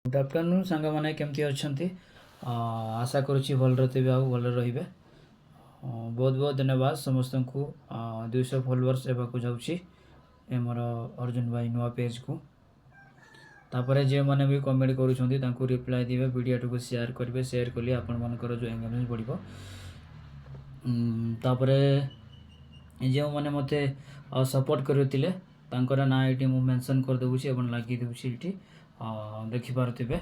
Good afternoon सांग मैंने केमती अच्छा आशा करुच्ची भलरे थे भलरे रहिबे। बहुत बहुत धन्यवाद समस्त को 200 फॉलोअर्स एवाक जाऊँगी मोर अर्जुन भाई नुआ पेज को। तापर जे मैंने भी कमेंट करूँ रिप्लाई देवे वीडियो को शेयर करेंगे। शेयर कले आपण मानकर जो एंगेजमेंट बढ़ो। तापर जो मैंने मत सपोर्ट करते ना ये मुझे मेंशन कर दूसरी लगी दूसरी ये देखिपे।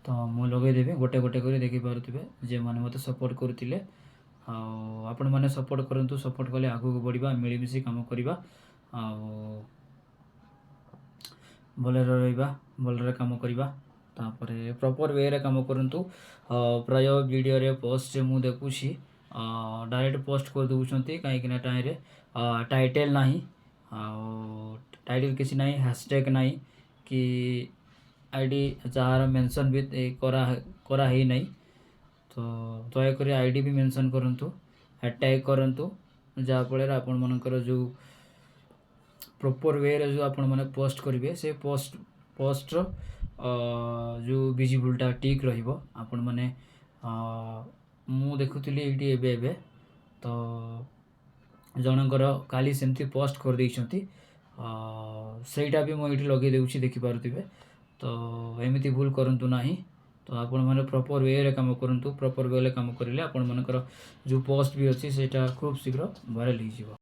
तो मुझे लगेदेवी गोटे गोटे कर देखिपे जे मैंने मत सपोर्ट करते आपण मैंने सपोर्ट करूँ। सपोर्ट कले आगू बढ़ा मिलमिशी कम करवा भल रहा भल कम करवा। प्रॉपर वे रे कम करूँ। प्राय वीडियो रे पोस्ट मु देखुची डायरेक्ट पोस्ट कर दूसरी कहीं टाइटल ना टाइटल किसी ना हैशटैग ना कि आईडी जार मेंशन भी करा ही नहीं। तो दयाकोरी आईडी भी मेंशन करूँ टैग करूँ जहाँफल आपण मनकर जो प्रॉपर वे रे जो आपण मैंने पोस्ट करेंगे से पोस्टर जो विजिबलटा ठीक रहिबो। आपण मैंने मु देखुली ये तो जनकर काली सेमती पोस्ट कर देइछंती सेटा भी मुझे लगे देउछि देखिपे। तो एमती भूल करूँ ना। तो आपण मैंने प्रॉपर वे रे काम करूँ। प्रॉपर वे काम करेंगे आपण मनकर जो पोस्ट भी अच्छी सेटा खूब शीघ्र वायरल हो।